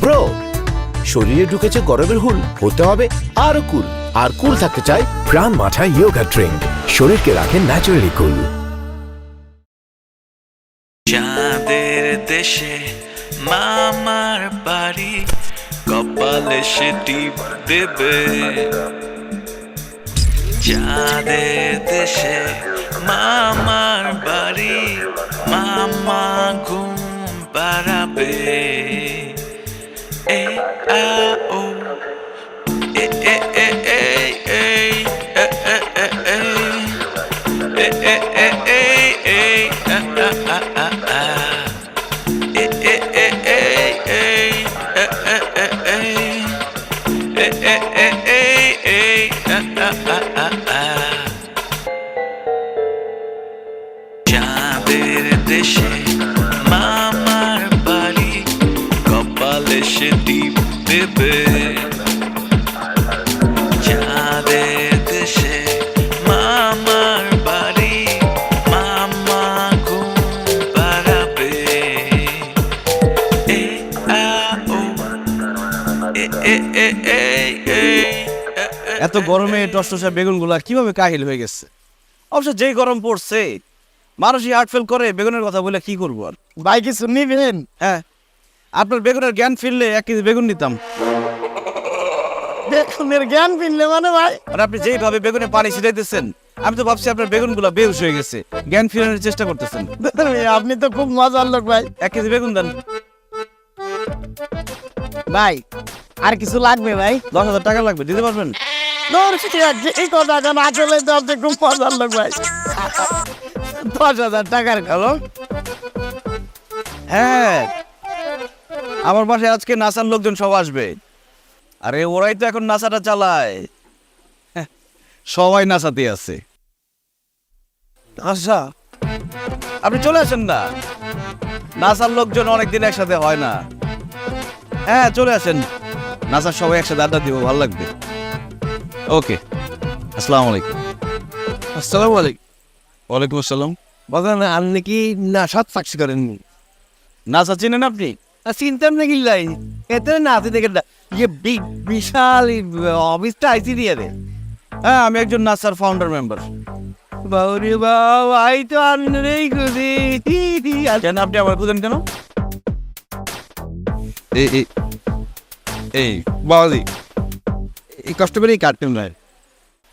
Bro, শরীরে ঢুকেছে গরমের হুল, হতে হবে আরো কুল। আর কুল থাকতে চাই প্রাণ মাথা ইয়োগা ড্রিঙ্ক, শরীরকে রাখে ন্যাচারালি কুল। চাঁদের দেশে মামার বাড়ি, কপালে সে টিপ দেবে। চাঁদের দেশে মামার বাড়ি, মামা ঘুম পাড়াবে। এ আ ও এ এ এ এ এ এ এ এ এ এ এ এ চাঁদের দেশে মামার বাড়ি, কপালে সে টিপ দেবে। চাঁদের দেশে মামার বাড়ি, মামা ঘুম পাড়াবে। এ আ ও এ এ এ এ এ। এত গরমে টসটসা বেগুনগুলা কিভাবে কাহিল হয়ে গেছে। অবশ্য যেই গরম পড়ছে, মানুষই হার্ট ফেল করে, বেগুনের কথা বলে কি করবো আর। ভাই কিছু নিবেন? হ্যাঁ, আপনার বেগুনের জ্ঞান ফিরলে 1 কেজি বেগুন নিতাম। বেগুনের জ্ঞান ফিরলে মানে ভাই? আর আপনি যেইভাবে বেগুনে পানি ছিটাইতেছেন, আমি তো ভাবছি আপনার বেগুনগুলা বেহুশ হয়ে গেছে, জ্ঞান ফিরানোর চেষ্টা করতেছেন। আপনি তো খুব মজার লোক ভাই। 1 কেজি বেগুন দেন। ভাই আর কিছু লাগবে ভাই? 10,000 টাকা লাগবে, দিতে পারবেন? এই কথা কেন, আসলে তো আপনি খুব মজার লোক ভাই। 10,000 টাকার হ্যালো, হ্যাঁ, আমার বাসায় আজকে নাসার লোকজন সব আসবে। আরে ওরাই তো এখন নাসাটা চালায়, হ্যাঁ, সবাই নাসাতে আছে। আচ্ছা, আপনি চলে আসেন না, নাসার লোকজন অনেকদিন একসাথে হয় না। হ্যাঁ, চলে আসেন, নাসার সবাই একসাথে আড্ডা দিব, ভালো লাগবে। ওকে, আসসালামু আলাইকুম। আসসালামু আলাইকুম। ওয়ালাইকুম আসসালাম। বলেন আপনি কি নাসাদ চাকরি করেননি? নাসা চিনেন আপনি? চিন্তাম নাকি লাই এতে না আছে দেখেন না, ইয়ে বিশাল অফিসটা আইসি দিয়ে রে। হ্যাঁ, আমি একজন নাসার ফাউন্ডার মেম্বার। বাউরি বাউ, আই তো আনরেই খুঁজি। কেন আপনি আমার খুঁজেন কেন? এই বাবাজি, এই কষ্ট করেই কাটতেন না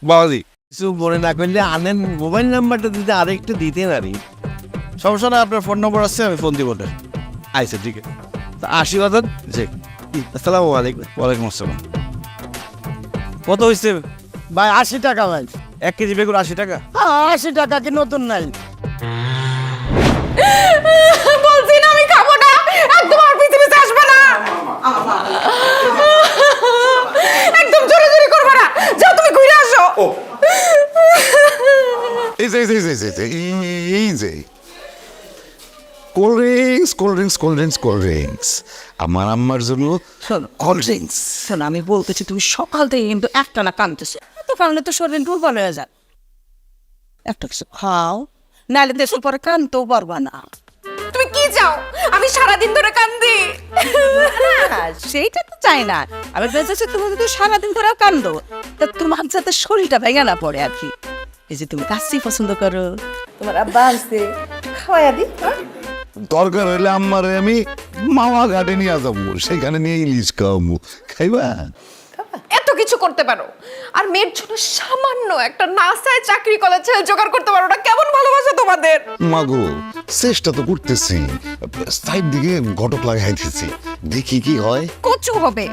বাবাজি। কিছু মনে না করলে আনেন, মোবাইল নাম্বারটা দিতে আরেকটু দিতে পারি। সমস্যা না, আপনার ফোন নম্বর আছে, আমি ফোন দিব। আইসে, ঠিক আছে, আশীর্বাদ। জি। আসসালামু আলাইকুম। ওয়ালাইকুম আসসালাম। কত হয়েছে ভাই 80 টাকা ভাই। 1 কেজি বেগুন 80 টাকা? 80 টাকা কি নতুন নাই? বলছি না আমি খাবো না, একদম আর পৃথিবীতে আসবে না, একদম জোরে জোরে করবে না, যাও তুমি ঘুরে আসো। এই যে cold drinks cold drinks cold drinks cold drinks আমার আম্মার জন্য কোল্ড ড্রিঙ্কস। শোন, আমি বলতেছি তুমি সকাল থেকে কিন্তু একটা না কাঁদতেছো, এত কারণে তো শরীর দুর্বল হয়ে যায়। একটা কিছু খাও, নাহলে দেশের পরে কাঁদতেও পারবা না। তুমি কি চাও আমি সারাদিন ধরে কান্দি? সেইটা তো চাই না, আমি বেঁচেছি তুমি যদি সারাদিন ধরে কান্দো, তা তোমার যাতে শরীরটা ভেঙে না পড়ে আর কি। এই যে তুমি কাশি পছন্দ করো, তোমার আব্বা আনছে, খাওয়াইয়া দি। দরকার হইলে আম্মারে আমি মামা ঘাটে নিয়ে যাবো, সেখানে নিয়ে ইলিশ খাওয়াবো, খাইবা? এত কিছু করতে পারো, আর মেয়ের ছোট সামান্য একটা নাসায় চাকরি করার ছেলে জোগাড় করতে পারো না, কেমন ভালোবাসা তোমাদের। মাগো চেষ্টা তো করতেছি, সাইড দিকে ঘটক লাগাইতেছি, দেখি কি হয়। কচু হবে,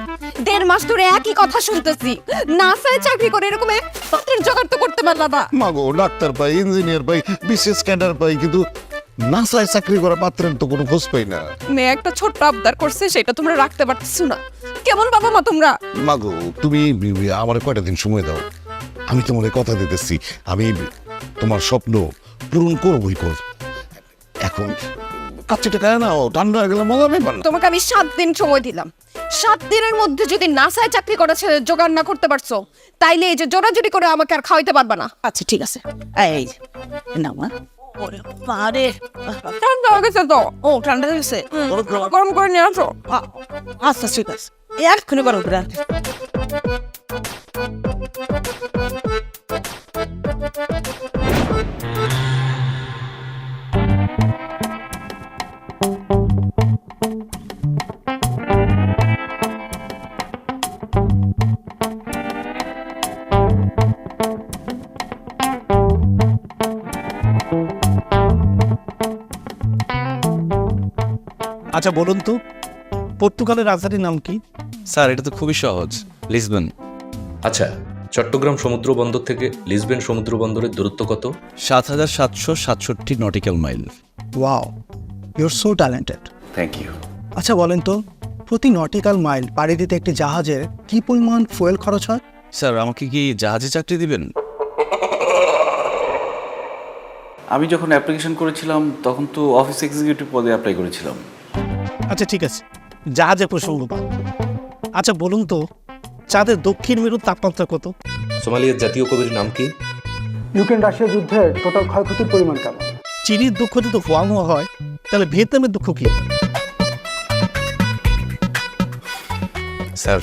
1.5 মাস ধরে একই কথা শুনতেছি, নাসায় চাকরি করে এরকম পাত্রের জোগাড় তো করতে পারলা না। মাগো ডাক্তার পাই, ইঞ্জিনিয়ার পাই, বিশেষ ক্যাডার পাই, কিন্তু নাসায় চাকরি করা পাত্রের তো কোনো খোঁজ পাই না। মেয়ে একটা ছোট্ট আবদার করছে, সেটা তোমরা রাখতে পারতেছো না, কেমন বাবা মা তোমরা। মাগো তুমি আমার কয়টা দিন সময় দাও, আমি তোমার কথা দিতেছি, আমি তোমার স্বপ্ন পূরণ করবই কর। এখন কাছে টাকা নাও, ঠান্ডা হয়ে গেলে মজা নেই। তোমাকে আমি 7 দিন সময় দিলাম, 7 দিনের মধ্যে যদি নাসায় চাকরি করা ছেলে জোগাড় না করতে পারছো, তাইলে এই যে জোরাজুরি করে আমাকে আর খাওয়াইতে পারবা না। আচ্ছা ঠিক আছে, এই নাও, ওরে বারে ঠান্ডা হয়ে গেছে তো। ও ঠান্ডা হয়ে গেছে, গরম করে নিয়ে আসো। আচ্ছা ঠিক আছে, এক্ষুনি গরম করে আনছি। আচ্ছা বলুন তো, পর্তুগালের রাজধানীর নাম কি? স্যার এটা তো খুবই সহজ, লিসবন। আচ্ছা, চট্টগ্রাম সমুদ্র বন্দর থেকে লিসবেন সমুদ্র বন্দরের দূরত্ব কত? ৭,৭৬৭ nautical mile. Wow, you're so talented. Thank you. আচ্ছা বলেন তো, প্রতি নটিক্যাল মাইল পাড়ি দিতে একটি জাহাজের কি পরিমাণ ফুয়েল খরচ হয়? স্যার আমাকে কি জাহাজে চাকরি দিবেন? আমি যখন অ্যাপ্লিকেশন করেছিলাম তখন তো অফিস এক্সিকিউটিভ পদে অ্যাপ্লাই করেছিলাম। আচ্ছা ঠিক আছে, জাহাজের প্রসঙ্গ পান। আচ্ছা বলুন তো, চাঁদের দক্ষিণ মেরুর তাপমাত্রা কত? সোমালিয়ার জাতীয় কবির নাম কি? ইউক্রেন রাশিয়া যুদ্ধের টোটাল ক্ষয়ক্ষতির পরিমাণ কেমন? চিলির দুঃখ যদি হোয়াংহো হয়, তাহলে ভিয়েতনামের দুঃখ কি? স্যার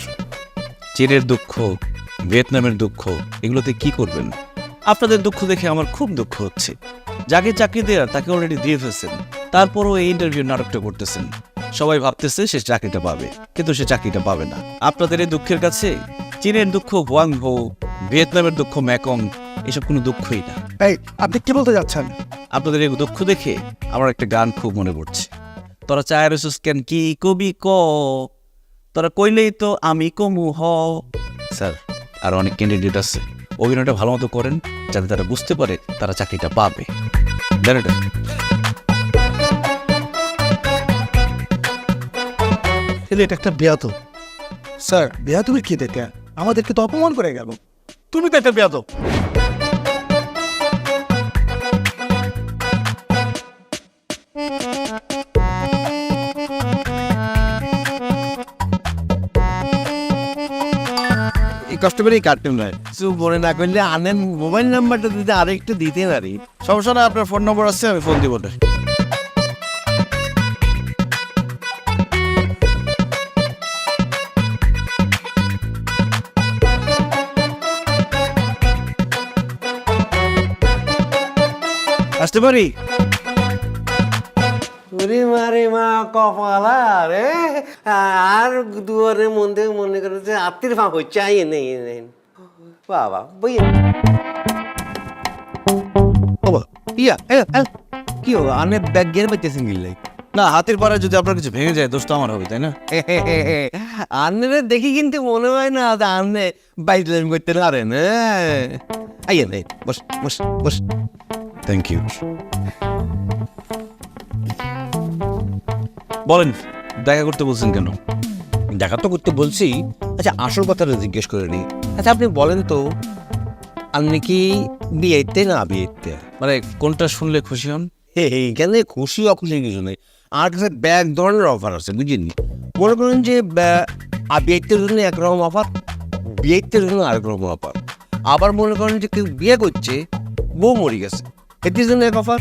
চীনের দুঃখ, ভিয়েতনামের দুঃখ, এগুলোতে কি করবেন? আপনাদের দুঃখ দেখে আমার খুব দুঃখ হচ্ছে। যাকে চাকরি দেওয়ার তাকে অলরেডি দিয়ে ফেলছেন, তারপরও এই ইন্টারভিউ নাটকটা করতেছেন। সবাই ভাবতেছে সে চাকরিটা পাবে, কিন্তু সে চাকরিটা পাবে না। আপনাদের এই দুঃখের কাছে চীনের দুঃখ হোয়াংহো, ভিয়েতনামের দুঃখ ম্যাকং, এসব কোনো দুঃখই না। এই, আপনি কি বলতে যাচ্ছেন? আপনাদের এই দুঃখ দেখে আমার একটা গান খুব মনে পড়ছে। তোরা চায়ের কেন কি কবি ক, তোরা কইলেই তো আমি কমু হ। স্যার আর অনেক ক্যান্ডিডেট আছে, অভিনয়টা ভালো মতো করেন যাতে তারা বুঝতে পারে তারা চাকরিটা পাবে। দেন এটা। এটা একটা বেয়াদব। স্যার, বেয়াদবি কি দেখে আমাদেরকে তো অপমান করে গেল। তুমি তো একটা বেয়াদব। এই কষ্ট করেই কাটতেন নয়, কিছু মনে না করলে আনেন মোবাইল নাম্বারটা দিতে আরেকটু দিতে পারি। সমস্যা না, আপনার ফোন নম্বর আছে, আমি ফোন দিব না। আসতে পারি? ওরে মারে মা কপালা রে, আর দুয়ারের মধ্যে মনে করে যে আত্মীর ফাঁক হচ্ছে আই নেই নেই বাবা বই ইয়া কি হলো, আনে ব্যাগ গের পাইতেছেন গিল্লাই না? হাতের পাড়া যদি আপনার কিছু ভেঙে যায়, দোষ তো আমার হবে, তাই না? আন্নে দেখি কিন্তু মনে হয় না যে আন্নে বাইক লাইন করতে পারেন। আইয়া নেই, বস বস বস। Thank you. বলেন, দেখা করতে বলছেন কেন? দেখা তো করতে বলছি। আচ্ছা আসল কথাটা জিজ্ঞেস করে নি। আচ্ছা আপনি বলেন তো, আপনি কি বিয়েতে না বিয়েতে? মানে কোনটা শুনলে খুশি হন? এইখানে খুশি অখুশি কিছু নেই, আর কাছে ব্যাগ ধরনের অফার আছে, বুঝিনি। মনে করেন যে বিয়েতের জন্য একরকম অফার, বিয়েতের জন্য আরেক রকম অফার। আবার মনে করেন যে কেউ বিয়ে করছে, বউ মরে গেছে, এটির জন্য এক অফার।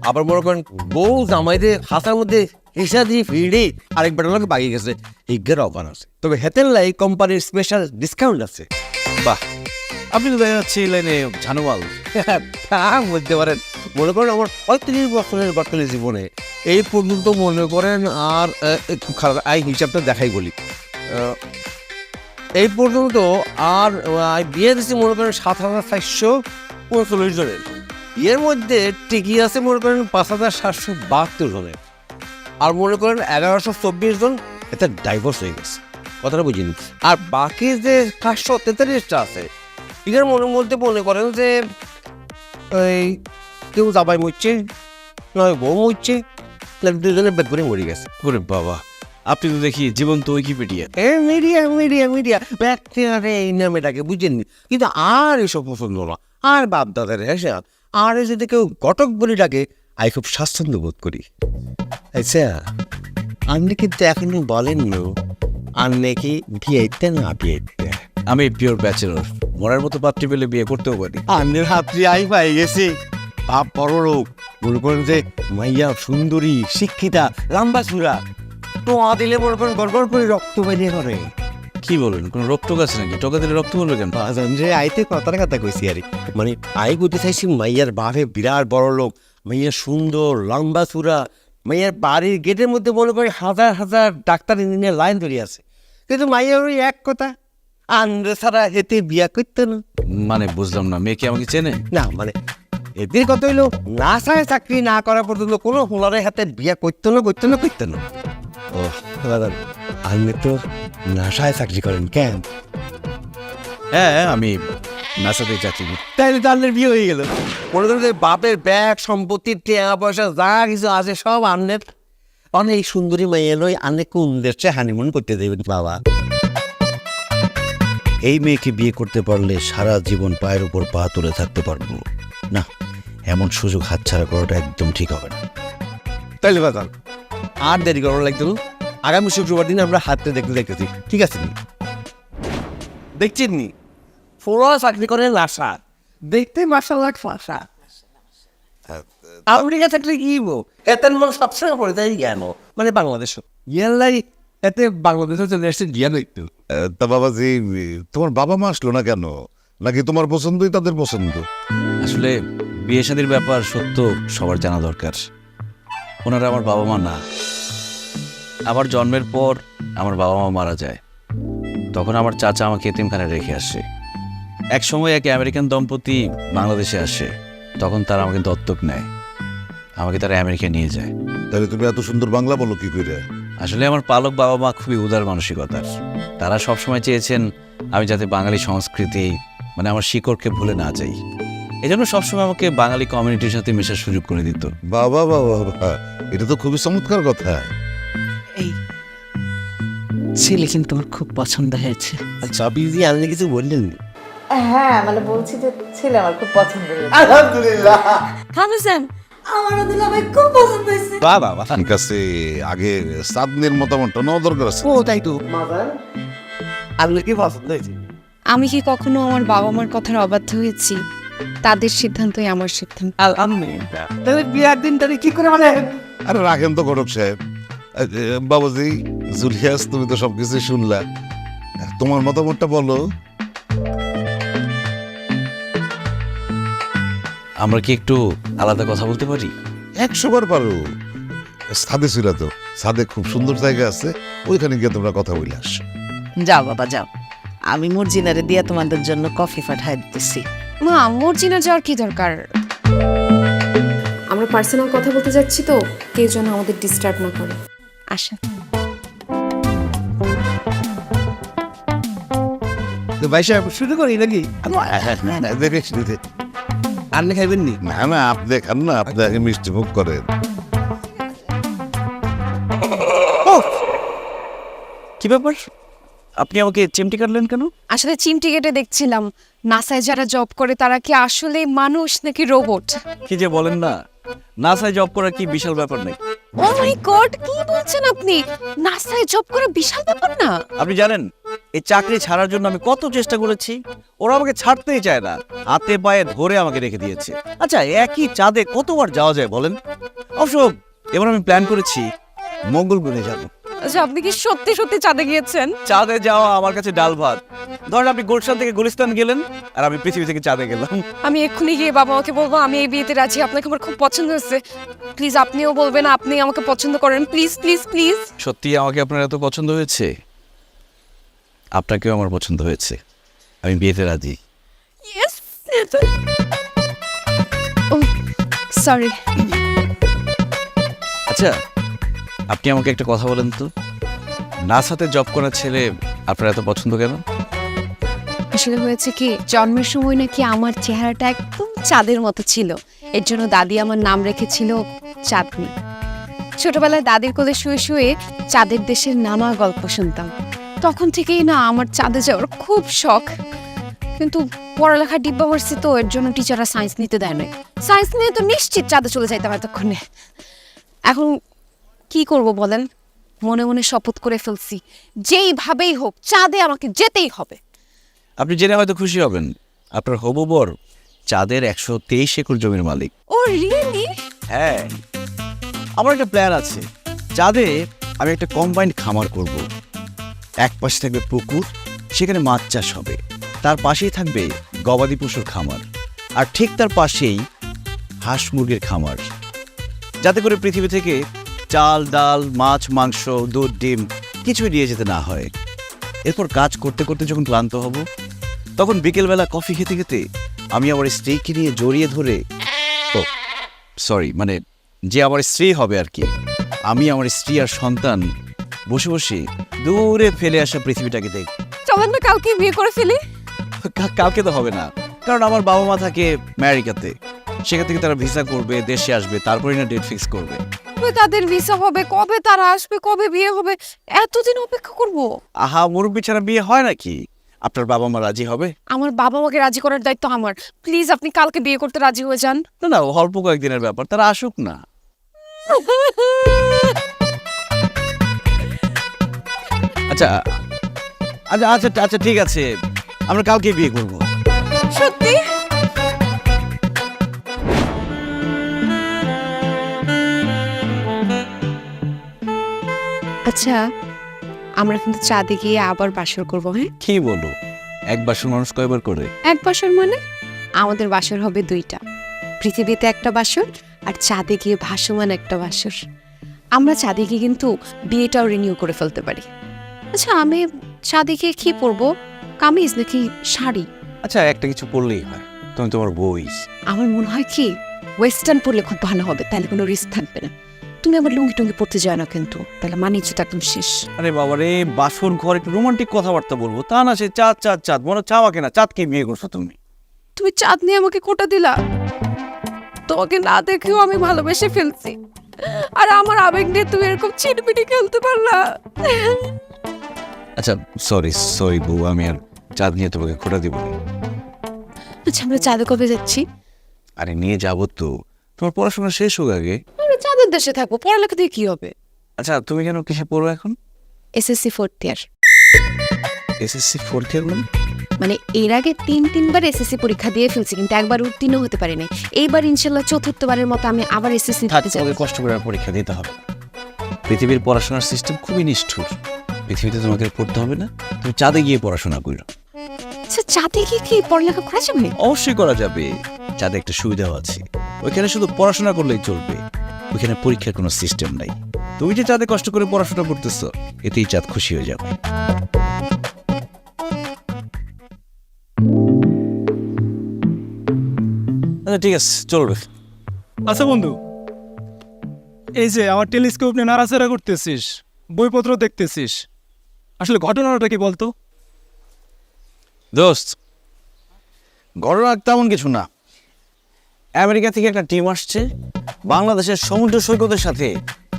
আবার মনে করেন বউ জামাইদের হাতার মধ্যে হিসা দিয়ে ফিরে আরেকবার লোক বাগিয়ে গেছে, এইগুলোর অফার আছে। তবে হেতের লাই কোম্পানির স্পেশাল ডিসকাউন্ট আছে। বাহ, আপনি তো দেখা যাচ্ছে এই লাইনে ঝানুয়াল। তা বলতে পারেন। মনে করেন আমার 35 বছরের বর্তমানে জীবনে এই পর্যন্ত মনে করেন, আর একটু খারাপ এই হিসাবটা দেখাই বলি, এই পর্যন্ত আর বিয়ে দিচ্ছি মনে করেন 7,439 জনের। এর মধ্যে টিকি আছে মনে করেন 5,772 জনের। আর মনে করেন 1,124 জন এতে ডাইভোর্স হয়ে গেছে, কথাটা বুঝিনি। আর বাকি যে 543টা আছে, এটার মনের মধ্যে মনে করেন যে এই কেউ জামাই মরছে, নয় বউ মরছে, দুজনে বেদ করে মরে গেছে। ওরে বাবা, আপনি তো দেখি জীবন্ত Wikipedia. Media media media bacteria এই নামেটাকে বুঝেননি, কিন্তু আর এসব পছন্দ না। আর বাপ দাদার হেসে আর যদি কেউ ঘটক বলি ডাকে, আমি খুব স্বাচ্ছন্দ্য বোধ করি। আচ্ছা আপনি কিন্তু এখনো বলেন না আপনি কি বিয়েতে না বিয়েতে? আমি পিওর ব্যাচেলর, মরার মতো পাত্রী পেলে বিয়ে করতেও পারি। আন্নের হাতটি আই পাই গেছে, বাপ বড় লোক, মনে করেন যে মাইয়া সুন্দরী শিক্ষিতা লম্বা চূড়া টোয়া দিলে মনে করেন গড়গড় করে রক্ত বেরিয়ে করে। কি বলেন, কোনো রোগ টোক আছে নাকি? টোকা দিলে রক্ত বলবে কেন? বাজান যে আইতে কথার কথা কইছি আর মানে আই করতে চাইছি মাইয়ার বাপে বিরাট বড় লোক, মাইয়া সুন্দর লম্বা চূড়া, মাইয়ার বাড়ির গেটের মধ্যে মনে করি হাজার হাজার ডাক্তার ইঞ্জিনিয়ার লাইন ধরে আছে, কিন্তু মাইয়ার ওই এক কথা আন্দ্রে ছাড়া হেতে বিয়া করতে না। মানে বুঝলাম না, মেয়ে কি আমাকে চেনে? না মানে এদের কথা হইলো না চায় চাকরি না করা পর্যন্ত কোনো হোলারের হাতে বিয়া করতে না করতে না করতে না। ও দাদা আপনি তো নাসায় চাকরি করেন কেন? হ্যাঁ, আমি নাসাতে চাকরি করি। তাইলে তো আপনার বিয়ে হয়ে গেল। মনে করেন যে বাপের ব্যাগ সম্পত্তি টাকা পয়সা যা কিছু আছে সব আন্নের অনেক সুন্দরী মেয়ে লই আনে কোন দেশে হানিমুন করতে দেবেন বাবা? এই মেয়েকে বিয়ে করতে পারলে সারা জীবন পায়ের উপর পা তুলে থাকতে পারবো না। এমন সুযোগ হাতছাড়া করাটা একদম ঠিক হবে না। তাইলে বাজান আর দেরি করার লাগতো না, আগামী শুক্রবার দিন আমরা হাতে দেখতে দেখতেছি, ঠিক আছে নি? দেখছেন নি পুরো চাকরি করে নাসা, দেখতে মাসাল্লাহ ফাঁসা। আমেরিকা চাকরি কি এতেন মানে সবসময় পড়ে যায় জ্ঞান মানে বাংলাদেশও ইয়াল্লাই এতে বাংলাদেশও চলে আসছে জ্ঞান একটু। তা বাবাজি, তোমার বাবা মা আসলো না কেন? নাকি তোমার পছন্দই তাদের পছন্দ? আসলে বিয়ে শাদীর ব্যাপার সত্য সবার জানা দরকার। ওনারা আমার বাবা মা না। আমার জন্মের পর আমার বাবা মা মারা যায়, তখন আমার চাচা আমাকে এতিমখানায় রেখে আসে। এক সময় এক আমেরিকান দম্পতি বাংলাদেশে আসে, তখন তারা আমাকে দত্তক নেয়, আমাকে তারা আমেরিকা নিয়ে যায়। তাহলে তুমি এত সুন্দর বাংলা বলো কি করে? আসলে আমার পালক বাবা মা খুবই উদার মানসিকতার। তারা সবসময় চেয়েছেন আমি যাতে বাঙালি সংস্কৃতি মানে আমার শিকড়কে ভুলে না যাই। এজন্য সবসময় আমাকে বাঙালি কমিউনিটির সাথে মেশার সুযোগ করে দিত। বাবা বাবা বাবা, এটা তো খুবই চমৎকার কথা। এই ছেলে কিন্তু আমার খুব পছন্দ হয়েছে। আচ্ছা বিজি আপনি কিছু বললেন না? হ্যাঁ মানে বলছি যে ছেলে আমার খুব পছন্দ হয়েছে। আলহামদুলিল্লাহ খাবেন আমারও দিলে আমার খুব পছন্দ হয়েছে। বাহ বাবা ঠিক আছে, আগে সাদনের মতামতটা নেওয়া দরকার আছে। ও তাই তো আপনার কি পছন্দ হয়েছে? আমি কি কখনো আমার বাবা মার কথার অবাধ্য হয়েছি? তাদের সিদ্ধান্তই আমার সিদ্ধান্ত। আলহামদুলিল্লাহ। তাহলে বিয়ার দিন তারিখ কি করে মানে? আরে রাখেন তো ঘটক সাহেব। বাবাজি, জুলিয়াস, তুমি তো সবকিছু শুনলা, তোমার মতামতটা বলো। আমরা কি একটু আলাদা কথা বলতে পারি? 100 বার পারো। ছাদে ছিল তো, ছাদে খুব সুন্দর জায়গা আছে, ওইখানে গিয়ে তোমরা কথা বলে আসো। যাও বাবা যাও, আমি মর্জিনারে দিয়ে তোমাদের জন্য কফি পাঠাই দিতেছি। মা, মর্জিনা যাওয়ার কি দরকার? আমরা পার্সোনাল কথা বলতে যাচ্ছি তো, কেউ যেন আমাদের ডিস্টার্ব না করে। আসেন। তো ভাই সাহেব শুরু করি নাকি? আপনি খাইবেন নি? না না, আপনি খান না, আপনি আগে মিষ্টি মুখ করেন। কি ব্যাপার, আপনি আমাকে চিমটি কাটলেন কেন? আসলে চিমটি কেটে দেখছিলাম নাসায় যারা জব করে তারা কি আসলে মানুষ নাকি রোবট। কি যে বলেন না, নাসায় জব করা কি বিশাল ব্যাপার নাকি? ও মাই গড, কি বলছেন আপনি? নাসায় জব করা বিশাল ব্যাপার না? আপনি জানেন এই চাকরি ছাড়ার জন্য আমি কত চেষ্টা করেছি, ওরা আমাকে ছাড়তেই চায় না, হাতে পায়ে ধরে আমাকে রেখে দিয়েছে। আচ্ছা, একই চাঁদে কতবার যাওয়া যায় বলেন? অবশ্য এবার আমি প্ল্যান করেছি মঙ্গল গ্রহে যাব। আচ্ছা, আপনি কি সত্যি সত্যি চাঁদে গিয়েছেন? চাঁদে যাওয়া আমার কাছে ডাল ভাত। ধরেন আপনি গুলশান থেকে গুলিস্তান গেলেন, আর আমি পৃথিবী থেকে চাঁদে গেলাম। আমি এক্ষুনি গিয়ে বাবা মাকে বলবো আমি এই বিয়েতে রাজি, আপনাকে আমার খুব পছন্দ হয়েছে। প্লিজ আপনিও বলবেন আপনি আমাকে পছন্দ করেন, প্লিজ প্লিজ প্লিজ। সত্যি আমাকে আপনার এত পছন্দ হয়েছে? আপনাকেও আমার পছন্দ হয়েছে, আমি বিয়েতে রাজি। ইয়েস। ও সরি। আচ্ছা, আপনি আমাকে একটা কথা বলেন তো, নাসাতে জব করা ছেলে আপনার এত পছন্দ কেন? আসলে হয়েছে কি, জন্মের সময় নাকি আমার চেহারাটা একদম চাঁদের মতো ছিল, এর জন্য দাদি আমার নাম রেখেছিল চাঁদনি। ছোটবেলায় দাদির কোলে শুয়ে শুয়ে চাঁদের দেশের নানা গল্প শুনতাম, তখন থেকেই না আমার চাঁদে যাওয়ার খুব শখ। কিন্তু পড়ালেখার ডিব্বা মারছি তো, এর জন্য টিচাররা সায়েন্স নিতে দেয় না। সায়েন্স নিয়ে তো নিশ্চিত চাঁদে চলে যাইতাম এতক্ষণে। এখন কি করব বলেন? মনে মনে শপথ করে ফেলছি, যেইভাবেই হোক চাঁদে আমাকে যেতেই হবে। আপনি জেনে হয়তো খুশি হবেন, আপনার হবু বর চাঁদের 123 একর জমির মালিক। ও রিয়েলি? হ্যাঁ, আমার একটা প্ল্যান আছে। চাঁদে আমি একটা কম্বাইন্ড খামার করব। এক পাশে থাকবে পুকুর, সেখানে মাছ চাষ হবে। তার পাশেই থাকবে গবাদি পশুর খামার, আর ঠিক তার পাশেই হাঁস মুরগির খামার, যাতে করে পৃথিবী থেকে চাল, ডাল, মাছ, মাংস, দুধ, ডিম কিছুই নিয়ে যেতে না হয়। এরপর কাজ করতে করতে যখন ক্লান্ত হব, তখন বিকেলবেলা কফি খেতে খেতে আমি আমার স্ত্রীকে নিয়ে জড়িয়ে ধরে, ও সরি, মানে যে আমার স্ত্রী হবে আর কি, আমি আমার স্ত্রী আর সন্তান বসে বসে দূরে ফেলে আসা পৃথিবীটাকে দেখ। চলেন না কালকে বিয়ে করে ফেলি। কালকে তো হবে না, কারণ আমার বাবা মা থাকে আমেরিকাতে। সেখান থেকে তারা ভিসা করবে, দেশে আসবে, তারপরে না ডেট ফিক্স করবে। তাদের ভিসা হবে কবে, তারা আসবে কবে, বিয়ে হবে, এতদিন অপেক্ষা করব? আহা, মুরব্বি ছাড়া বিয়ে হয় নাকি? আপনার বাবা মা রাজি হবে? আমার বাবা মাকে রাজি করার দায়িত্ব আমার। প্লিজ আপনি কালকে বিয়ে করতে রাজি হয়ে যান। না না, অল্প কয়েকদিনের ব্যাপার, তারা আসুক না। আচ্ছা আচ্ছা আচ্ছা আচ্ছা ঠিক আছে, আমরা কালকে বিয়ে করব। সত্যি? আচ্ছা, আমরা কিন্তু চাঁদে গিয়ে আবার বাসর করবো। হ্যাঁ, কি বলো? এক বাসর মানুষ কয়বার করে? এক বাসর মানে আমাদের বাসর হবে দুইটা, পৃথিবীতে একটা বাসর আর চাঁদে গিয়ে ভাসমান একটা বাসর। আমরা চাঁদে গিয়ে কিন্তু বিয়েটাও রিনিউ করে ফেলতে পারি। আচ্ছা, আমি চাঁদে গিয়ে কি পরবো? কামিজ নাকি শাড়ি? আচ্ছা, একটা কিছু পড়লেই হয়, তুমি তোমার বই। আমার মনে হয় কি ওয়েস্টার্ন পরলে খুব ভালো হবে, তাহলে কোনো রিস্ক থাকবে না। তুমি আবার লুঙ্গি টুঙ্গি পড়তে যায় না কিন্তু, তাহলে মানিয়ে তো একদম শেষ। আরে বাবা রে, বাসর ঘর একটু রোমান্টিক কথাবার্তা বলবো, তা না সে চাঁদ চাঁদ চাঁদ মনে চাওয়া কেনা। চাঁদকে বিয়ে করছো তুমি? তুমি চাঁদ নিয়ে আমাকে কোটা দিলা। তোমাকে না দেখেও আমি ভালোবেসে ফেলছি, আর আমার আবেগ নিয়ে তুমি এরকম চিটপিটি খেলতে পারলা। আচ্ছা সরি সরি বউ, আমি আর চাঁদ নিয়ে তোমাকে খোটা দিব না। আচ্ছা, আমরা চাঁদে কবে যাচ্ছি? আরে নিয়ে যাবো তো, তোমার পড়াশোনা শেষ হোক আগে। আমরা চাঁদের দেশে থাকবো, পড়ালেখা দিয়ে কি হবে? আচ্ছা, তুমি কেন কিসে পড়ো এখন? এসএসসি 4th ইয়ার। এসএসসি 4th ইয়ার মানে এর আগে তিনবার এসএসসি পরীক্ষা দিয়ে ফেলছি, কিন্তু একবার উত্তীর্ণ হতে পারি নাই। এইবার ইনশাল্লাহ চতুর্থবারের মতো আমি আবার এসএসসি দিতে যাব। তোমাকে কষ্ট করে পরীক্ষা দিতে হবে। পৃথিবীর পড়াশোনার সিস্টেম খুবই নিষ্ঠুর। পৃথিবীতে তোমাকে পড়তে হবে না, তুমি চাঁদে গিয়ে পড়াশোনা করো। আচ্ছা, চাঁদে গিয়ে কি পড়ালেখা করা যাবে? অবশ্যই করা যাবে। চাঁদে একটা সুবিধাও আছে, ওইখানে শুধু পড়াশোনা করলেই চলবে, ওইখানে পরীক্ষার কোনো সিস্টেম নাই। তুমি যে চাঁদে কষ্ট করে পড়াশোনা করতেছো, এতেই চাঁদ খুশি হয়ে যাবে। আচ্ছা ঠিক আছে, চলবে। আচ্ছা বন্ধু, এই যে আমার টেলিস্কোপ নিয়ে নাড়াচাড়া করতেছিস, বইপত্র দেখতেছিস, আসলে ঘটনাটা কি বলতো? দোস্ত, ঘটনা তেমন কিছু না। আমেরিকা থেকে একটা টিম আসছে, বাংলাদেশের সমুদ্র সৈকতের সাথে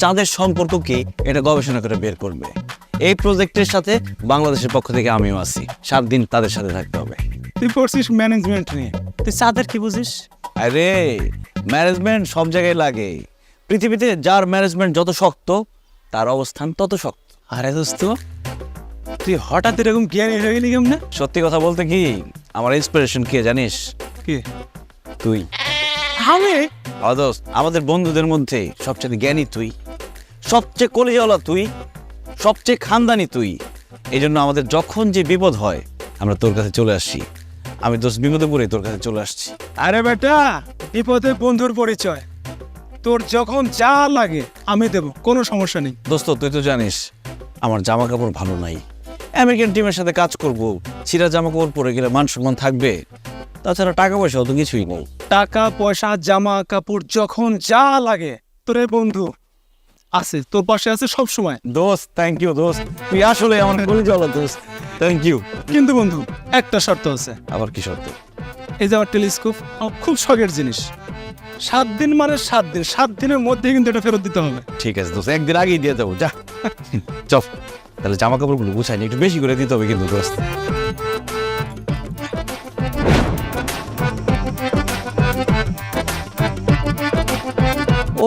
চাঁদের সম্পর্ককে এটা গবেষণা করে বের করবে। এই প্রজেক্টের সাথে বাংলাদেশের পক্ষ থেকে আমিও আছি। 7 দিন তাদের সাথে থাকতে হবে। তুই পড়ছিস ম্যানেজমেন্ট নিয়ে, তুই চাঁদের কি বুঝিস? আরে ম্যানেজমেন্ট সব জায়গায় লাগে। পৃথিবীতে যার ম্যানেজমেন্ট যত শক্ত, তার অবস্থান তত শক্ত। আরে দোস্ত, তুই হঠাৎ এরকম জ্ঞানী হয়ে গেলি কেমনে? সত্যি কথা বলতে কি, আমার ইন্সপিরেশন কে জানিস? কি? তুই। আমি? দোস্ত, আমাদের বন্ধুদের মধ্যে সবচেয়ে জ্ঞানী তুই, সবচেয়ে কলিজাওয়ালা তুই, সবচেয়ে খানদানি তুই। এই জন্য আমাদের যখন যে বিপদ হয়, আমরা তোর কাছে চলে আসছি। আমি দোস্ত বিপদে পড়ে তোর কাছে চলে আসছি। আরে বেটা, বিপদে বন্ধুর পরিচয়। তোর যখন যা লাগে আমি দেব, কোনো সমস্যা নেই। দোস্ত, তুই তো জানিস আমার জামা কাপড় ভালো নাই। আমেরিকান টিমের সাথে কাজ করব, ছিঁড়া জামা কাপড় পরে গেলে মান সম্মান থাকবে, তাছাড়া টাকা পয়সা তো কিছুই নেই। টাকা পয়সা জামা কাপড় যখন যা লাগে, তোর এই বন্ধু আছে, তোর পাশে আছে সব সময়। দোস্ত থ্যাংক ইউ দোস্ত, তুই আসলে আমার কলিজাওয়ালা দোস্ত, থ্যাংক ইউ। কিন্তু বন্ধু, একটা শর্ত আছে। আবার কি শর্ত? এই যে আমার টেলিস্কোপ, আমার খুব শখের জিনিস। 7 দিন মানে 7 দিন, 7 দিনের মধ্যে কিন্তু এটা ফেরত দিতে হবে। ঠিক আছে দোস্ত, একদিন আগেই দিয়ে দেবো। যা চল, তাহলে জামা কাপড়গুলো গুছাই নি, একটু বেশি করে দিতে হবে কিন্তু দোস্ত।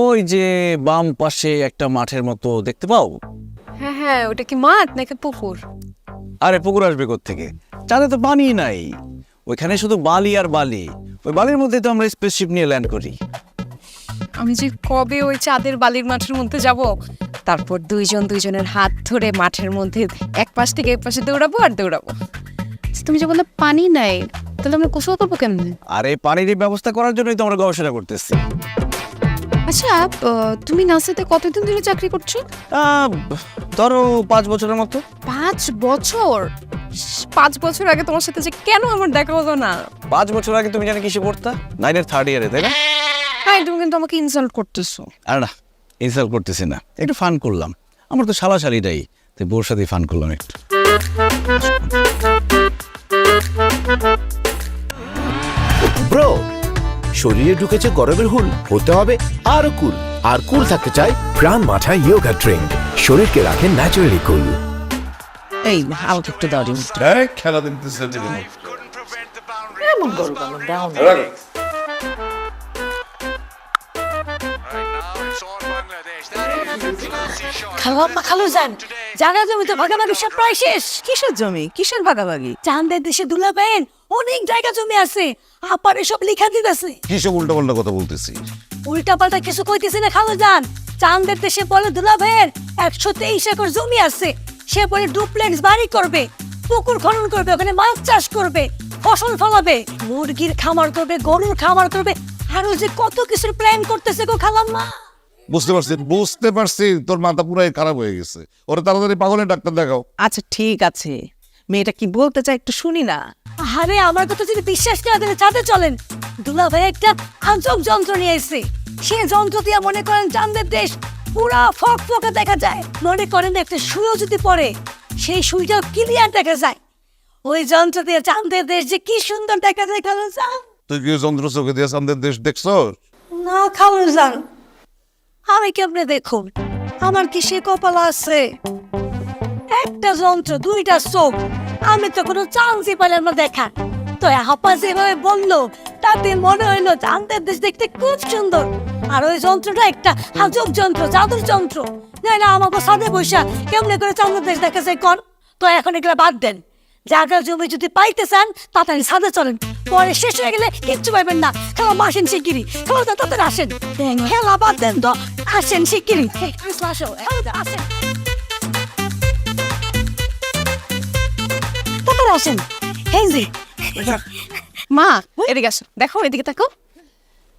ওই যে বাম পাশে একটা মাঠের মতো দেখতে পাও? হ্যাঁ হ্যাঁ, ওটা কি মাঠ নাকি পুকুর? আরে পুকুর আসবে কোত্থেকে? চাঁদে তো পানি নাই, ওইখানে শুধু বালি আর বালি। ওই বালির মধ্যে তো আমরা স্পেসশিপ নিয়ে ল্যান্ড করি। আমি যে কবে ওই চাঁদের বালির মাঠের মধ্যে যাব, তারপর দুইজন দুইজনের হাত ধরে মাঠের মধ্যে এক পাশ থেকে এক পাশে দৌড়াবো আর দৌড়াবো। তুমি যে বললে পানি নাই, তাহলে আমরা গোসল করবো কেমনে? আরে পানির ব্যবস্থা করার জন্যই তো আমরা গবেষণা করতেছি। আচ্ছা, তুমি নাসাতে কতদিন ধরে চাকরি করছো? ধরো 5 বছরের মতো। 5 বছর? 5 বছর আগে তোমার সাথে যে কেন আমার দেখা হলো না? 5 বছর আগে তুমি জানি কিসে পড়তা? 9-এর 3rd ইয়ারে, তাই না? হ্যাঁ, তুমি কিন্তু আমাকে ইনসাল্ট করতেছো। আর না, ইনসাল্ট করতেছি না, একটু ফান করলাম। আমার তো শালাশালিটাই, তাই বোর সাথে ফান করলাম একটু। ব্রো, শরীরে ঢুকেছে গরমের হুল, হতে হবে আরো কুল। আর কুল থাকতে চাই প্রাণ মাথা ইয়োগা ড্রিঙ্ক, শরীরকে রাখে ন্যাচারালি কুল। এই আমাকে একটু দাও রিমোট। খেলা দেখতেছে এমন করো কেন? দাও না। খালো যান, জায়গা জমি তো ভাগাভাগি সব প্রায় শেষ। কিসের জমি, কিসের ভাগাভাগি? চাঁদের দেশে দুলা পায়েন অনেক জায়গা জমি আছে, আপারে সব লিখা দিতেছে। কিসব উল্টা পাল্টা কথা বলতেছি? উল্টা পাল্টা কিছু কইতেছি না খালো যান। চাঁদের দেশে বলে দুলা ভাইয়ের 123 একর জমি আছে, সে বলে ডুপ্লেক্স বাড়ি করবে, পুকুর খনন করবে, ওখানে মাছ চাষ করবে, ফসল ফলাবে, মুরগির খামার করবে, গরুর খামার করবে, আরো যে কত কিছুর প্ল্যান করতেছে গো খালাম্মা। বুঝতে পারছি তোর মাথা পুরাই খারাপ হয়ে গেছে। ওরা তাড়াতাড়ি পাগলের ডাক্তার দেখাও। আচ্ছা ঠিক আছে, মেয়েটা কি বলতে চায় একটু শুনি না। আরে আমার কথা যদি বিশ্বাস না দেন চাঁদে চলেন। দুলা ভাই একটা আজব যন্ত্র নিয়ে এসেছে, সে যন্ত্র দিয়ে মনে করেন চাঁদের দেশ পুরা ফকফকে দেখা যায়। মনে করেন একটা সুইও যদি পড়ে, সেই সুইটা ক্লিয়ার দেখা যায়। ওই যন্ত্র দিয়ে চাঁদের দেশ যে কি সুন্দর দেখা যায় খালু যান। তুই কি যন্ত্র চোখে দিয়ে চাঁদের দেশ দেখছো? না খালু যান, আমি কেমনে দেখুন, আমার কি সে কপাল আছে? একটা যন্ত্র, 2টা চোখ, আমি তো কোনো চান্সই পেলাম না দেখার। তো হাপা যেভাবে বললো তাতে মনে হইলো চাঁদের দেশ দেখতে খুব সুন্দর। আর ওই যন্ত্রটা একটা আজব যন্ত্র, জাদুর যন্ত্র। না আমাকে সাদে বৈশা কেমনে করে চাঁদের দেশ দেখা যায় কন? তো এখন এগুলো বাদ দেন, জায়গা জমি যদি পাইতে চান তাড়াতাড়ি সাদে চলেন, পরে শেষ হয়ে গেলে কিচ্ছু পাইবেন না। খেলা আসেন শিগগিরি, খেলা তাড়াতাড়ি আসেন, খেলা বাদ দেন তো, আসেন শিগগিরি, আসো আসেন, তাড়াতাড়ি আসেন। এই যে মা, এদিকে আসো, দেখো এদিকে তাকো,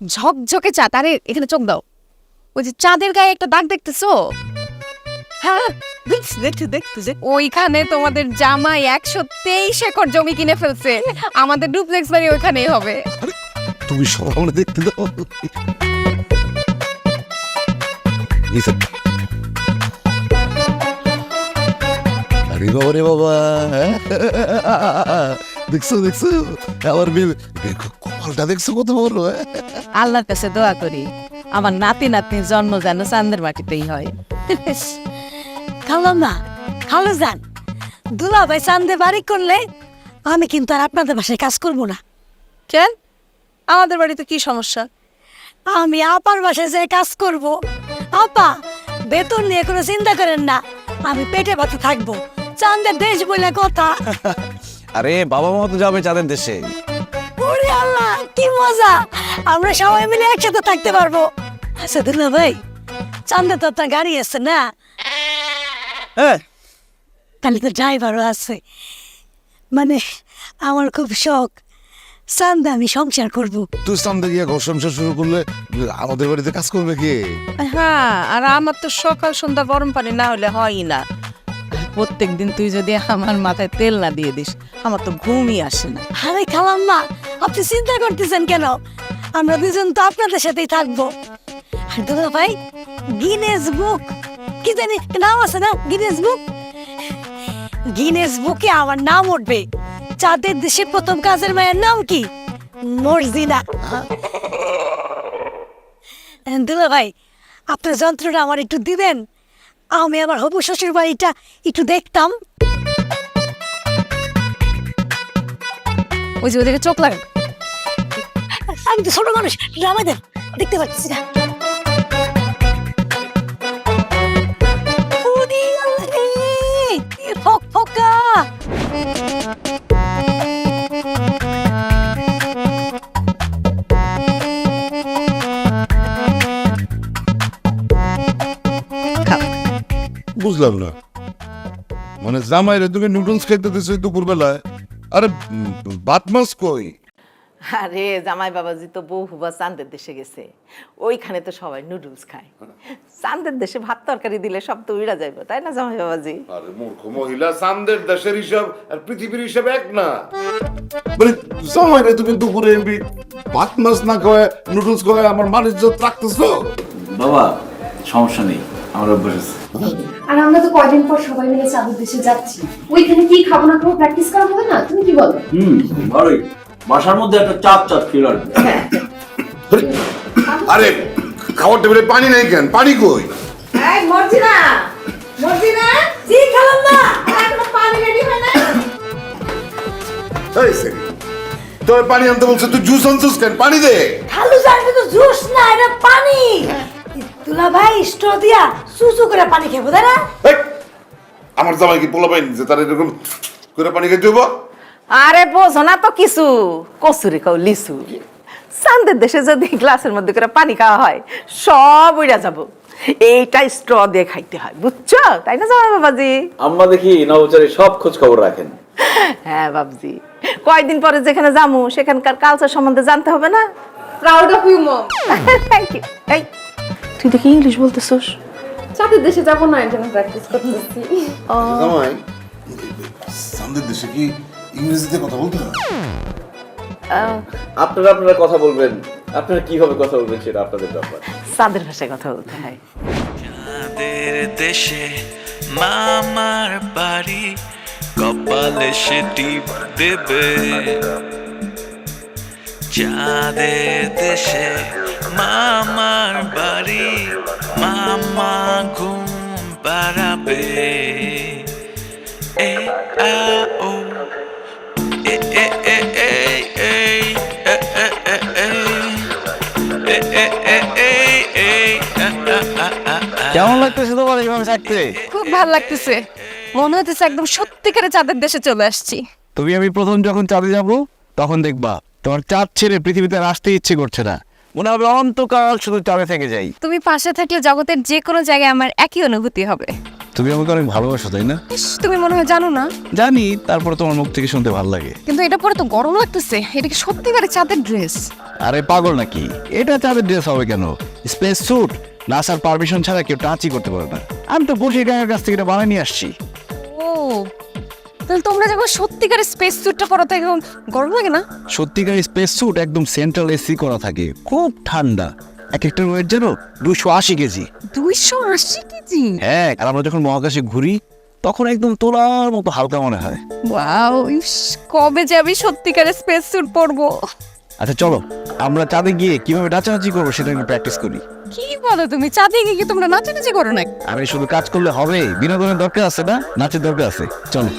ঝকঝকে চাঁদ। আরে এখানে চোখ দাও, ওই যে চাঁদের গায়ে একটা দাগ দেখতেছো? হ্যাঁ দেখতে ওইখানে তোমাদের জামাই 123 একর জমি কিনে ফেলছে, আমাদের ডুপ্লেক্স বাড়ি ওইখানেই হবে। তুমি সবাই আমরা দেখতে দাও। আরে বাবা রে বাবা, দেখছো আমার কপালটা দেখছো কত বড়। আল্লাহর কাছে দোয়া করি আমার নাতি নাতনির জন্ম যেন চাঁদের মাটিতেই হয়। খালাম্মা, খালো যান, দুলা ভাই চাঁদে বাড়ি করলে আমি কিন্তু আর আপনাদের বাসায় কাজ করবো না। কেন? আমাদের বাড়িতে কি সমস্যা? আমি আপার বাসায় যে কাজ করব। আপা বেতন নিয়ে কোনো চিন্তা করেন না, আমি পেটে ভাতে থাকবো, চাঁদের দেশ বলে কথা। আরে বাবা মা তো যাবে চাঁদের দেশে। ওরে আল্লাহ কি মজা, আমরা সবাই মিলে একসাথে থাকতে পারবো। আচ্ছা দুলা ভাই, চাঁদে তো আপনার গাড়ি আছে না? হ্যাঁ, তাহলে তো ড্রাইভারও আছে। মানে আমার খুব শখ চাঁদে আমি সংসার করব। তুই চাঁদে গিয়ে ঘর সংসার শুরু করলে আমাদের বাড়িতে কাজ করবে কে? হ্যাঁ, আর আমার তো সকাল সন্ধ্যা গরম পানি না হলে হয়ই না। প্রত্যেক দিন তুই যদি আমার মাথায় তেল না দিয়ে দিস, আমার তো ঘুমই আসে না। আরে খালাম্মা, আপনি চিন্তা করতেছেন কেন? আমরা দুজন তো আপনাদের সাথেই থাকবো। আর দাদা ভাই, গিনেস বুক কি জানি নাম আছে না, গিনেস বুক, গিনেস বুকে আমার নাম উঠবে। চাঁদের দেশে প্রথম কাজের মায়ের নাম কি? মর্জিনা। দুলা ভাই, আপনার যন্ত্রটা আমার একটু দিবেন, আমি আমার হবু শ্বশুর বাড়িটা একটু দেখতাম। ওই যে ওদেরকে চোখ লাগে। আমি তো ছোট মানুষ, রামা দেন, দেখতে পাচ্ছি না। ফকা বুঝলাম না, মানে জামাইরে তুমি নুডলস খাইতে দিছো দুপুরবেলায়, আরে ভাত মাছ কই? আরে জামাই বাবাজি তো বহুবার চাঁদের দেশে গেছে, ওইখানে তো সবাই নুডলস খায়। চাঁদের দেশে ভাত তরকারি দিলে সব তো উড়া যাইব, তাই না জামাই বাবাজি? আরে মূর্খ মহিলা, চাঁদের দেশের হিসাব আর পৃথিবীর হিসাব এক না। মানে জামাইরে তুমি দুপুরে ভাত মাছ না খাওয়ায় নুডলস খাওয়ায় আমার মান ইজ্জত রাখতেছো? বাবা সমস্যা নেই, আমার অভ্যাস আছে। আর আমরা তো কয়দিন পর সবাই মিলে চাঁদের দেশে যাচ্ছি, ওইখানে কি খাবো না খাবো প্র্যাকটিস করা হবে না? তুমি কি বলো? ভালোই, বাসার মধ্যে একটা চাপ চাপ ফিল আসবে। আরে খাওয়ার টেবিলে পানি নেই কেন? পানি কই? এই মর্জিনা, মর্জিনা, জি খেলাম না, এখনো পানি রেডি হয় না। এই সেরি, তোর পানি আনতে বলছে, তুই জুস আনছিস কেন? পানি দে। খালু জানবি তো জুস না, এটা পানি। দুলা ভাই স্ট্র দিয়া সুসু করে পানি খাবো, তাই না? এই, আমার জামাই কি পোলা পাইনি যে তার এরকম করে পানি খেতে হবো? আরে বোঝো না তো কিছু, কসুরি কাউ লিসু। চাঁদের দেশে যদি গ্লাসের মধ্যে করে পানি খাওয়া হয় সব উড়া যাব, এইটা স্ট্র দিয়ে খাইতে হয়, বুঝছো? তাই না জামাই বাবাজি? আম্মা দেখি নবচারী সব খোঁজ খবর রাখেন। হ্যাঁ বাবজি, কয়দিন পরে যেখানে যামু সেখানকার কালচার সম্বন্ধে জানতে হবে না? Proud of you mom. Thank you. এই তুই দেখি ইংলিশ বলতেছস? চাঁদের দেশে যাবো না, এর জন্য প্র্যাকটিস করতেছি। জামাই, চাঁদের দেশে কি ইংরেজিতে কথা বলতে হয়? আপনারা কথা বলবেন, আপনারা কিভাবে কথা বলবেন সেটা আপনাদের ব্যাপার। চাঁদের ভাষায় কথা বলতে হয়। চাঁদের দেশে মামার বাড়ি, কপালে সে টিপ দেবে। চাঁদের দেশে মামার বাড়ি, মামা ঘুম পাড়াবে। এ আ ও এ এ এ এ এ এ এ এ এ কেমন লাগতেছে তোমার এইভাবে থাকতে? খুব ভালো লাগতেছে, মনে হচ্ছে একদম সত্যিকারের চাঁদের দেশে চলে আসছি। তুমি আমি প্রথম যখন চাঁদে যাব তখন দেখবা তোমার চাঁদ ছেড়ে পৃথিবীতে আর আসতে ইচ্ছে করছে না, মনে হবে অন্তকাল শুধু চাঁদে থেকে যাই। তুমি পাশে থাকলে জগতের যে কোনো জায়গায় আমার একই অনুভূতি হবে। তুমি আমাকে অনেক ভালোবাসো তাই না? ইস, তুমি মনে হয় জানো না। জানি, তারপরে তোমার মুখ থেকে শুনতে ভালো লাগে। কিন্তু এটা পরে তো গরম লাগতেছে, এটা কি সত্যিকারের চাঁদের ড্রেস? আরে পাগল নাকি, এটা চাঁদের ড্রেস হবে কেন? স্পেস স্যুট, নাসার পারমিশন ছাড়া কেউ টাচই করতে পারে না। আমি তো বসে গায়ের কাছ থেকে এটা বানিয়ে নিয়ে আসছি। ও, তাহলে তোমরা যখন সত্যিকারের স্পেস স্যুটটা পরা থাকে গরম লাগে না? সত্যিকার স্পেস স্যুট একদম সেন্ট্রাল এসি করা থাকে, খুব ঠান্ডা। এক একটা ওয়েট জানো 280 কেজি। 280 কেজি? হ্যাঁ, আর আমরা যখন মহাকাশে ঘুরি তখন একদম তোলার মতো হালকা মনে হয়। ওয়াও, ইস, কবে যে আমি সত্যিকারের স্পেস স্যুট পরবো। আচ্ছা চলো আমরা চাঁদে গিয়ে কিভাবে নাচানাচি করবো সেটা আমি প্র্যাকটিস করি। কি বলো তুমি, চাঁদে গিয়ে কি তোমরা নাচানাচি করো না? আমি শুধু কাজ করলে হবে? বিনোদনের দরকার আছে না, নাচের দরকার আছে। চলো।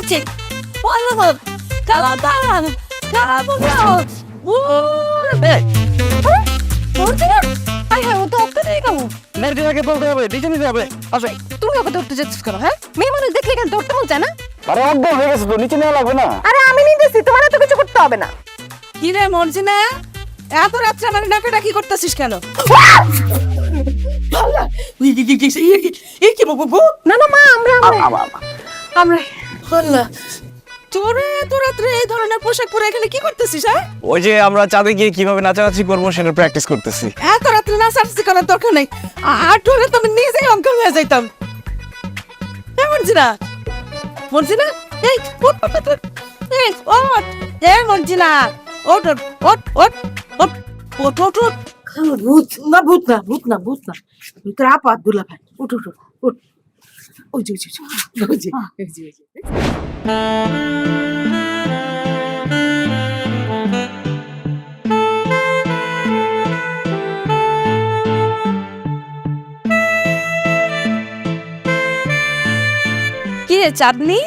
আছে। বলো বল। কালা দাঁড়ান। কালা বলো। ওরে। পড়তে না? আই হ্যাঁ, ও তো ওখানে কেমন? মেয়েটাকে বলতে হবে, দিতে নিতে হবে। আচ্ছা, তুমি ওকে ধরতে যাচ্ছিস কেন? হ্যাঁ, মেয়ে মানুষ দেখলে কেন ধরতে মন চায় না? আরে অজ্ঞান হয়ে গেছে তো, নিচে নেওয়া লাগবে না। আরে আমি নিতেছি, তোমার তো কিছু করতে হবে না। কি রে মর্জিনা? এত রাত্রে আমার ডাকাডাকি করতেছিস কেন? না না মা, আমরা তোরে এত রাত্রে এই ধরনের পোশাক পরে এখানে কি করতেছিস? হ্যাঁ, ওই যে আমরা চাঁদে গিয়ে কিভাবে নাচানাচি করবো সেটা প্র্যাকটিস করতেছি। এত রাত্রে নাচানাচি করার দরকার নেই। আর তোরে তো আমি নিজেই অঙ্কল হয়ে যাইতাম। মর্জিনা, মর্জিনা, এই ওঠ, এই ওঠ, এই মর্জিনা, ওঠ ওঠ ওঠ ওঠ ওঠ ওঠ ওঠ। ভূত না, ভূত না, ভূত না, ভূত না, তোর আপা দুলা ভাই। উঠ উঠ উঠ। ওই যে ওই যে ওই যে ওই যে। কি রে চাঁদনি?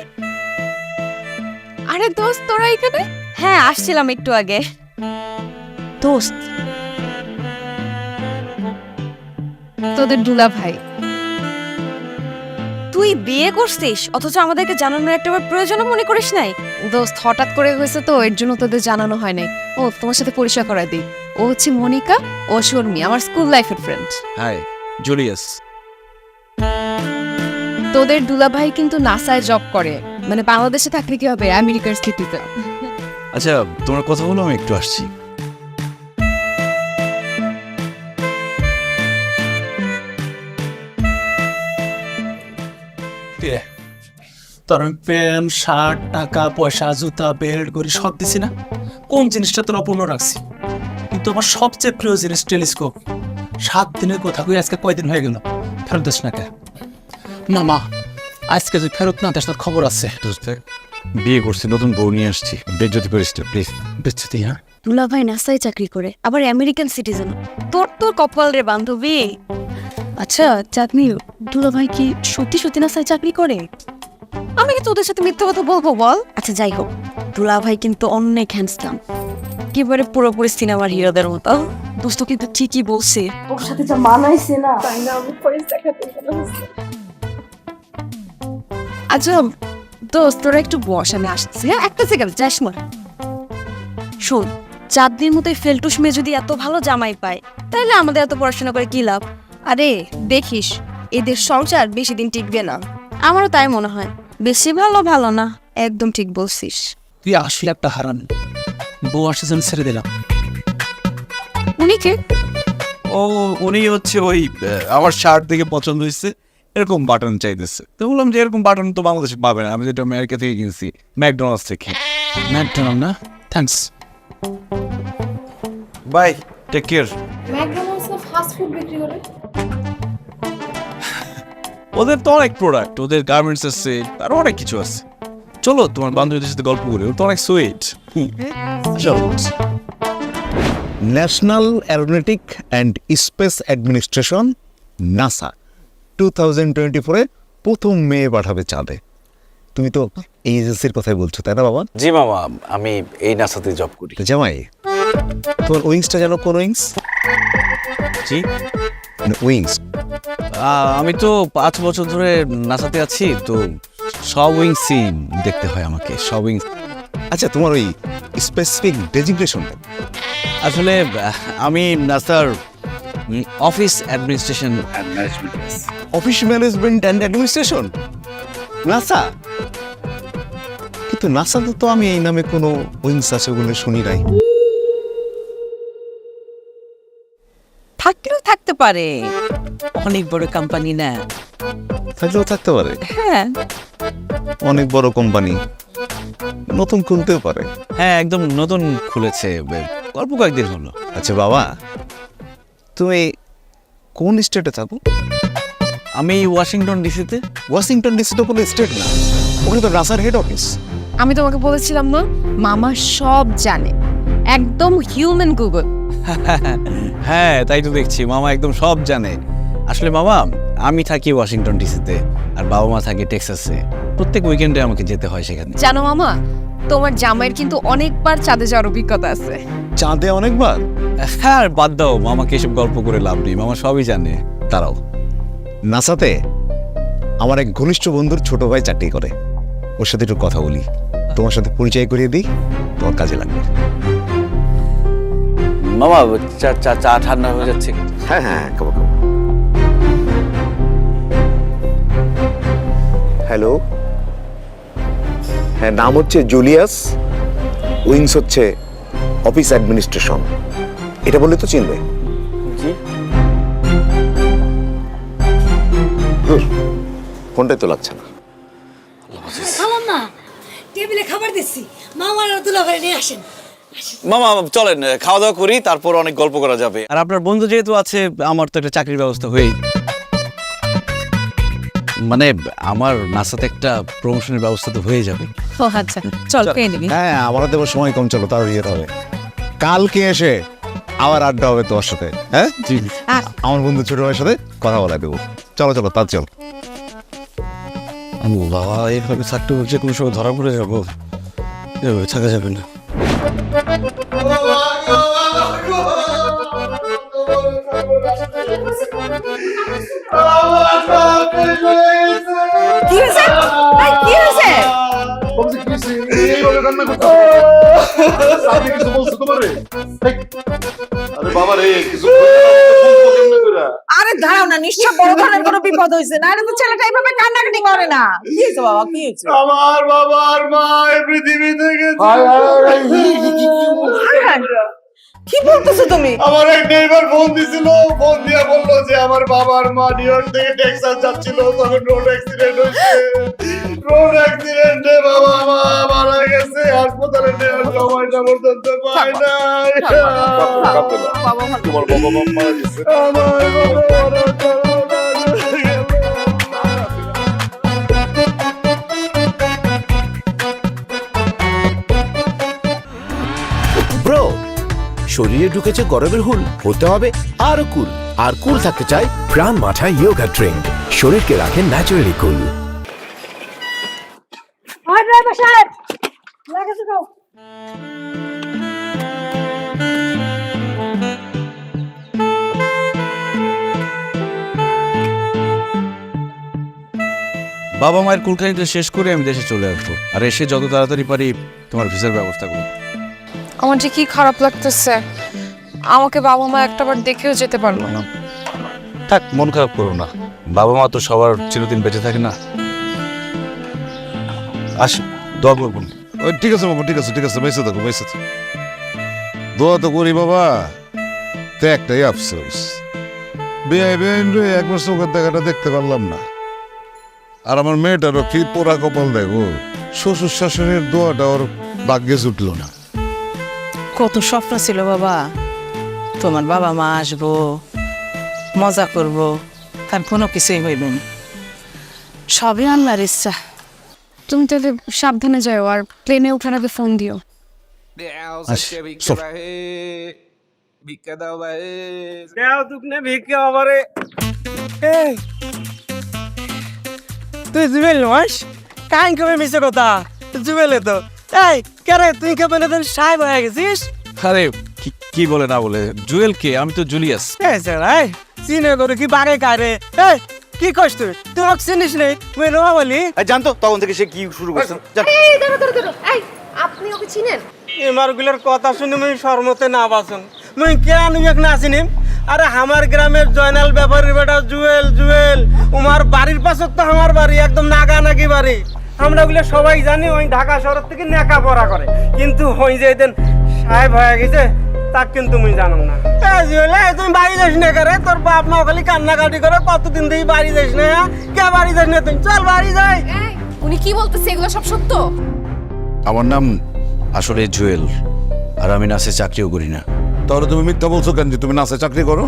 আরে দোস্ত তোরা এখানে? হ্যাঁ আসছিলাম একটু আগে। দোস্ত তোদের দুলা ভাই। তুই বিয়ে করছিস অথচ আমাদেরকে জানানোর একটা প্রয়োজনও মনে করিস নাই? দোস্ত হঠাৎ করে হয়েছে তো, এর জন্য তোদের জানানো হয় নাই। ও তোমার সাথে পরিচয় করায় দিই, ও হচ্ছে মনিকা, ও শর্মি, আমার স্কুল লাইফের ফ্রেন্ড। High Julius. তোদের দুলাভাই কিন্তু নাসায় জব করে, মানে বাংলাদেশে থাকলে কি হবে, আমেরিকার স্থিতিতে। আচ্ছা তোমার কথা বলো, আমি একটু আসছি। তোর প্যান্ট শার্ট টাকা পয়সা জুতা বেল্ট করে সব দিছি না, কোন জিনিসটা তোর অপূর্ণ রাখছি? কিন্তু আমার সবচেয়ে প্রিয় জিনিস টেলিস্কোপ। 7 দিনের কথা কই আজকে কয়দিন হয়ে গেল, ফেরত দিস না কে? মামা আজকে যদি ফেরত না দিস তোর খবর আছে। বিয়ে করছি, নতুন বউ নিয়ে আসছি, বেজ্জতি করিস না প্লিজ। বেচতি? হ্যাঁ দুলাভাই নাসায় চাকরি করে, আবার আমেরিকান সিটিজেন। তোর তোর কপাল রে বান্ধবী। আচ্ছা চাঁদনি, দুলাভাই কি সত্যি সত্যি নাসায় চাকরি করে? আমি কি তোদের সাথে মিথ্যা কথা বলবো বল? আচ্ছা যাই হোক, দুলাভাই কিন্তু অনেক হ্যান্ডসাম, একেবারে পুরোপুরি সিনেমার হিরোদের মতো। দোস্ত কিন্তু ঠিকই বলছে, তোর সাথে যা মানাইছে না, তাই না আমি পরিস দেখাতে গেলাম। আচ্ছা দোস্ত তোরা একটু বস, আমি আসছি। হ্যাঁ একটা সেকেন্ড, যাস না। শোন, চাঁদনির মতোই ফেলটুস মেয়ে যদি এত ভালো জামাই পায়, তাহলে আমাদের এত পড়াশোনা করে কি লাভ? আরে দেখিস এদের সংসার বেশি দিন টিকবে না, আমারও তাই মনে হয়। বেশি ভালো ভালো না, একদম ঠিক বলছিস। তুই আসলে একটা হারান, বউ আসছে জন্য ছেড়ে দিলাম। উনি কে? ও উনি হচ্ছে ওই আমার শার্ট দেখে পছন্দ হয়েছে, এরকম বাটন চাইতেছে। তো বললাম যে এরকম বাটন তো বাংলাদেশে পাবে না, আমি যেটা আমেরিকা থেকে কিনছি, ম্যাকডোনাল্ডস থেকে। ম্যাকডোনাল্ড না, thanks. Bye, take care. McDonald's না ফাস্ট ফুড বিক্রি করে? ওদের তো অনেক প্রোডাক্ট, ওদের গার্মেন্টস আছে, আরো অনেক কিছু আছে। চলো তোমার বান্ধবীদের সাথে গল্প করি, ওর তো অনেক সুইট। চলো। National aeronautic and space administration NASA 2024-এ প্রথম মেয়ে পাঠাবে চাঁদে। তুমি তো এই এজেন্সির কথাই বলছো তাই না বাবা? জি মামা, আমি এই নাসাতে জব করি। তো জামাই, তোমার উইংসটা যেন কোন উইংস? জি উইংস। আমি তো 5 বছর ধরে নাসাতে আছি, তো সব উইংসই দেখতে হয় আমাকে, সব উইংস। আচ্ছা তোমার ওই স্পেসিফিক ডেজিগনেশনটা? আসলে আমি নাসার office administration and management. Office management and administration, NASA. কিন্তু নাসাতে তো আমি এই নামে কোনো উইংস আছে বলে শুনি নাই। থাকলেও থাকতে পারে, অনেক বড় কোম্পানি না? থাকলেও থাকতে পারে, হ্যাঁ অনেক বড় কোম্পানি, নতুন খুলতেও পারে। হ্যাঁ একদম নতুন খুলেছে, অল্প কয়েকদিন হলো। আচ্ছা বাবা, তুমি কোন স্টেটে থাকো? আমি ওয়াশিংটন ডিসিতে। ওয়াশিংটন ডিসি তো কোনো স্টেট না, ওখানে তো নাসার হেড অফিস। আমি তোমাকে বলেছিলাম না, মামা সব জানে, একদম হিউম্যান গুগল। হ্যাঁ তাই তো দেখছি, মামা একদম সব জানে। আসলে মামা, আমি থাকি ওয়াশিংটন ডিসিতে, আর বাবা মা থাকে টেক্সাসে। প্রত্যেক উইকেন্ডে আমাকে যেতে হয় সেখানে। জানো মামা, তোমার জামাইয়ের কিন্তু অনেকবার চাঁদে যাওয়ার অভিজ্ঞতা আছে। চাঁদে অনেকবার? হ্যাঁ আর বাদ দাও, মামাকে এসব গল্প করে লাভ নেই, মামা সবই জানে। দাঁড়াও, নাসাতে আমার এক ঘনিষ্ঠ বন্ধুর ছোট ভাই চাকরি করে, ওর সাথে একটু কথা বলি, তোমার সাথে পরিচয় করিয়ে দিই, তোমার কাজে লাগবে। মামা চা ঠান্ডা হয়ে যাচ্ছে। হ্যাঁ হ্যাঁ, খাবো খাবো। হ্যালো, হ্যাঁ নাম হচ্ছে জুলিয়াস, উইংস হচ্ছে অফিস অ্যাডমিনিস্ট্রেশন। এটা বললে তো চিনবে? জি। ফোনটাই তো লাগছে না। না টেবিলে খাবার দিচ্ছি, মামার দুলাভাই নিয়ে আসেন। মামা চলেন খাওয়া দাওয়া করি, তারপর অনেক গল্প করা যাবে। আর আপনার বন্ধু যেহেতু আছে, আমার তো একটা চাকরির ব্যবস্থা হয়েই, মানে আমার নাসাতে একটা প্রমোশনের ব্যবস্থা তো হয়ে যাবে। ও আচ্ছা, চল পেয়ে নিবি। হ্যাঁ, আমারও দেবো সময় কম, চলো তার ইয়ে হবে। কালকে এসে আবার আড্ডা হবে তোমার সাথে। হ্যাঁ জি, আমার বন্ধু ছোট ভাইয়ের সাথে কথা বলা দেবো। চলো চলো, তার চল। বাবা এইভাবে থাকতে বলছে, কোনো সময় ধরা পড়ে যাবো, এভাবে থাকা যাবে না। কি হয়েছে? এই, কি হয়েছে? আরে দাঁড়াও না, নিশ্চয় বড় ধরনের কোনো বিপদ হয়েছে। না তো ছেলেটা এইভাবে কান্নাকাটি করে না। কি হয়েছে বাবা, কি হয়েছে? আমার বাবার মা এই পৃথিবী থেকে কি বলতেছো তুমি? আমার এক নেইবার ফোন দিছিল, ফোন দিয়ে বললো যে আমার বাবার মা নিউ ইয়র্ক থেকে টেক্সাস যাচ্ছিল, তখন রোড অ্যাক্সিডেন্ট হয়েছে। রোড অ্যাক্সিডেন্টে বাবা মা মারা গেছে, হাসপাতালে নেওয়ার সময়টা পর্যন্ত পায় নাই। তোমার বাবা মা মারা গেছে। আমার বাবা মারা গেছে। ব্রো, শরীরে ঢুকেছে গরমের হুল, হতে হবে আরো কুল। আর কুল থাকতে চাই প্রাণ মাথা ইয়োগা ড্রিঙ্ক, শরীরকে রাখে ন্যাচারালি কুল। হাই ড্রাইভার সাহেব, লাগাতে দাও। বাবা মায়ের কুলখানিটা শেষ করে আমি দেশে চলে আসবো, আর এসে যত তাড়াতাড়ি পারি তোমার ভিসার ব্যবস্থা করবো। আমার যে কি খারাপ লাগতেছে, আমাকে বাবা মা একটাবার দেখেও যেতে পারলো না। থাক, মন খারাপ করো না, বাবা মা তো সবার চিরদিন বেঁচে থাকে না। আসি, দোয়া করবো। ওই ঠিক আছে বাবা, ঠিক আছে ঠিক আছে, বেঁচে থাকো বেঁচে থাকো, দোয়া তো করি বাবা। তো একটাই আফসোস, বেআই বেআইন রে একবার চোখের দেখাটা দেখতে পারলাম না। আর আমার মেয়েটারও কি পোড়া কপাল দেখো, শ্বশুর শাশুড়ির দোয়াটা ওর ভাগ্যে জুটল না। কত স্বপ্ন ছিল বাবা, তোমার বাবা মা আসবো, মজা করব, তার কোনো কিছুই হইবে না। সবই আল্লাহর ইচ্ছা। তুমি তাহলে সাবধানে যাও, আর প্লেনে ওঠার আগে ফোন দিও। তুই জুবেল নস? কান কবে মিশে কথা, জুবেলে তো। এই কেরে তুই কেমন সাহেব হয়ে গেছিস? আরে কি বলে না বলে, জুয়েল কে? আমি তো জুলিয়াস। এই চিনে করে কি বারে কারে? এই কি কষ্ট তুই? তুই আমাকে চিনিস নেই? তুই রোমা বলি জানতো তখন থেকে সে কি শুরু করছে। এই দাঁড়া দাঁড়া দাঁড়া, এই আপনি ওকে চিনেন? এমারগুলোর কথা শুনে মুই শরমতে না বাসন, মুই কেন না চিনিম? আরে আমার গ্রামের জয়নাল ব্যাপারীর বেটা জুয়েল, জুয়েল উমার বাড়ির পাশে তো আমার বাড়ি, একদম নাগা নাকি বাড়ি। আমরা ওগুলো সবাই জানি, ওই ঢাকা শহর থেকে নেকা পড়া করে, কিন্তু ওই যে এদিন সাহেব হয়ে গেছে তা কিন্তু মুই জানো না। জুয়েল, তুমি বাড়ি যাস না করে? তোর বাপ মা খালি কান্নাকাটি করে, কতদিন থেকে বাড়ি যাস না? কে বাড়ি যাস না তুই? চল বাড়ি যাই। উনি কি বলতেছে, এগুলো সব সত্য? আমার নাম আসলে জুয়েল, আর আমি নাসে চাকরিও করি না। তাহলে তুমি মিথ্যা বলছো কেন যে তুমি নাসে চাকরি করো?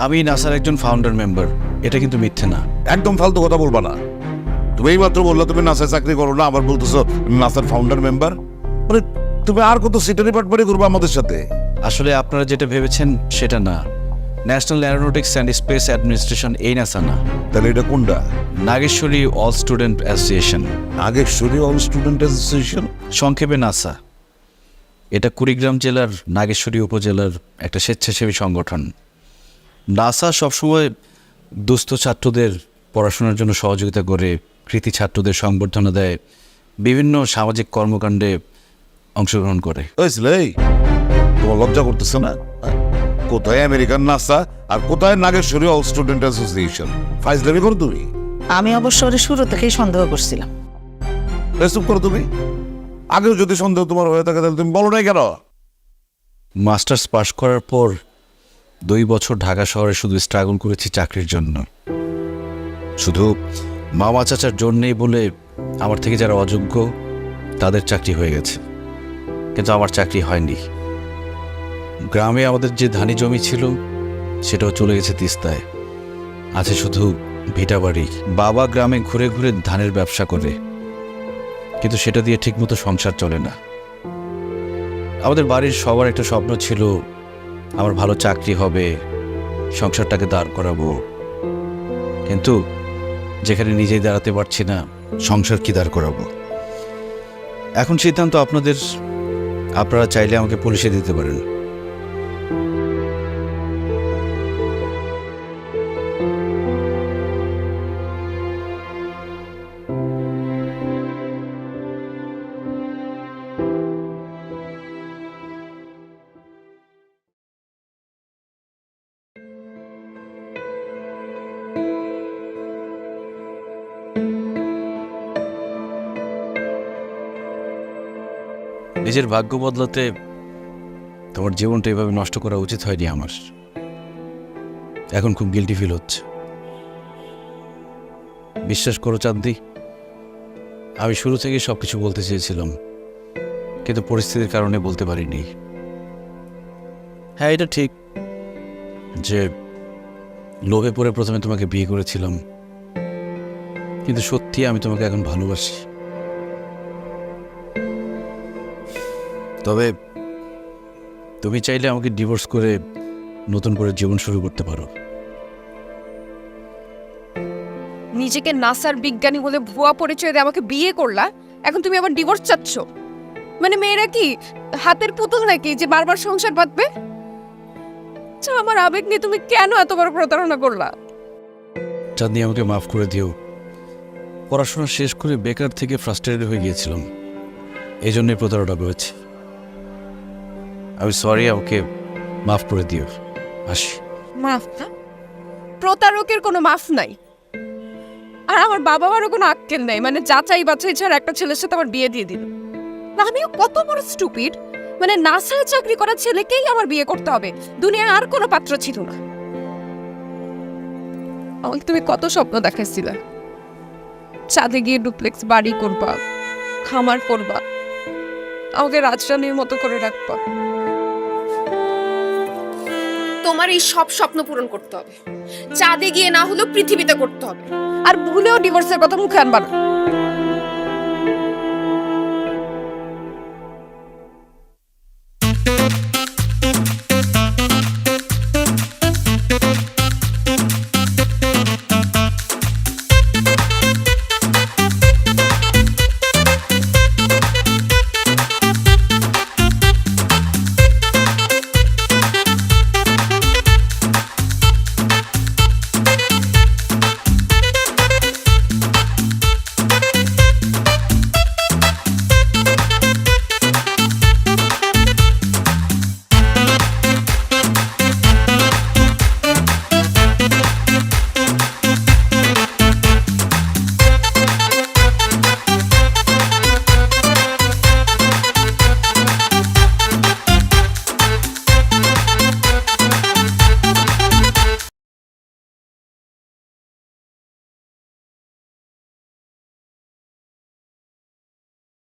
আমি নাসার একজন ফাউন্ডার মেম্বার, এটা কিন্তু মিথ্যে না। একদম ফালতু কথা বলবা না। তুমি এইমাত্র বললো তুমি নাসায় চাকরি করো না, আবার বলতেছো নাসার ফাউন্ডার মেম্বার। মানে তুমি আর কত সিটারি পাটপারি করবো আমাদের সাথে? আসলে আপনারা যেটা ভেবেছেন সেটা না। National aeronautics and space administration এই নাসা না। তাহলে এটা কোনটা? Nageshwari all student association. Nageshwari all student association, সংক্ষেপে নাসা। এটা কুড়িগ্রাম জেলার নাগেশ্বরী উপজেলার একটা স্বেচ্ছাসেবী সংগঠন। নাসা সবসময় দুস্থ ছাত্রদের পড়াশোনার জন্য সহযোগিতা করে, কৃতি ছাত্রদের সংবর্ধনা দেয়, বিভিন্ন সামাজিক কর্মকাণ্ডে অংশগ্রহণ করে। এই তোমার লজ্জা করতেছে না? কোথায় আমেরিকান নাসা আর কোথায় নাগেশ্বরী অল স্টুডেন্ট অ্যাসোসিয়েশন? ফাইজলামি করো তুমি। আমি অবশ্য ওরে শুরু থেকেই সন্দেহ করছিলাম। চুপ করো তুমি। আগেও যদি সন্দেহ তোমার হয়ে থাকে তাহলে তুমি বলো নাই কেন? মাস্টার্স পাশ করার পর 2 বছর ঢাকা শহরে শুধু স্ট্রাগল করেছি চাকরির জন্য। শুধু মামা চাচার জন্যেই বলে আমার থেকে যারা অযোগ্য তাদের চাকরি হয়ে গেছে, কিন্তু আমার চাকরি হয়নি। গ্রামে আমাদের যে ধানি জমি ছিল সেটাও চলে গেছে তিস্তায়। আছে শুধু ভিটা বাড়ি। বাবা গ্রামে ঘুরে ঘুরে ধানের ব্যবসা করে, কিন্তু সেটা দিয়ে ঠিকমতো সংসার চলে না। আমাদের বাড়ির সবার একটা স্বপ্ন ছিল আমার ভালো চাকরি হবে, সংসারটাকে দাঁড় করাবো, কিন্তু যেখানে নিজেই দাঁড়াতে পারছি না, সংসার কি দাঁড় করাবো? এখন সিদ্ধান্ত আপনাদের। আপনারা চাইলে আমাকে পুলিশে দিতে পারেন। নিজের ভাগ্য বদলাতে তোমার জীবনটা এভাবে নষ্ট করা উচিত হয়নি আমার। এখন খুব গিল্টি ফিল হচ্ছে। বিশ্বাস করো চাঁদনি, আমি শুরু থেকে সবকিছু বলতে চেয়েছিলাম, কিন্তু পরিস্থিতির কারণে বলতে পারিনি। হ্যাঁ, এটা ঠিক যে লোভে পড়ে প্রথমে তোমাকে বিয়ে করেছিলাম, কিন্তু সত্যি আমি তোমাকে এখন ভালোবাসি। তবে তুমি চাইলে আমাকে ডিভোর্স করে নতুন করে জীবন শুরু করতে পারো। নিজেকে নাসার বিজ্ঞানী বলে ভুয়া পরিচয় দিয়ে আমাকে বিয়ে করলা, এখন তুমি আবার ডিভোর্স চাচ্ছ? মানে মেয়েরা কি হাতের পুতুল নাকি যে বারবার সংসার বাঁধবে? আচ্ছা, আমার আবেগ নিয়ে তুমি কেন এত বড় প্রতারণা করলা? চাঁদনি, আমাকে মাফ করে দিও। পড়াশোনা শেষ করে বেকার থেকে ফ্রাস্ট্রেটেড হয়ে গিয়েছিলাম, এই জন্যই প্রতারণা করেছি। আমি সরি, আমাকে মাফ করে দিও। আসি। মাফ না? প্রতারকের কোনো মাফ নাই। আর আমার বাবা মারও কোনো আক্কেল নাই, মানে যাচাই বাছাই ছাড়া একটা ছেলের সাথে আমার বিয়ে দিয়ে দিল। না, আমিও কত বড় স্টুপিড, মানে নাসায় চাকরি করা ছেলেকেই আমার বিয়ে করতে হবে, দুনিয়ায় আর কোনো পাত্র ছিল না। আমাকে তুমি কত স্বপ্ন দেখাইছিলে, চাঁদে গিয়ে ডুপ্লেক্স বাড়ি করবা, খামার করবা, আমাকে রাজরানীর মতো করে রাখবা। তোমার এই সব স্বপ্ন পূরণ করতে হবে, চাঁদে গিয়ে না হলেও পৃথিবীতে করতে হবে। আর ভুলেও ডিভোর্সের কথা মুখে আনবা না।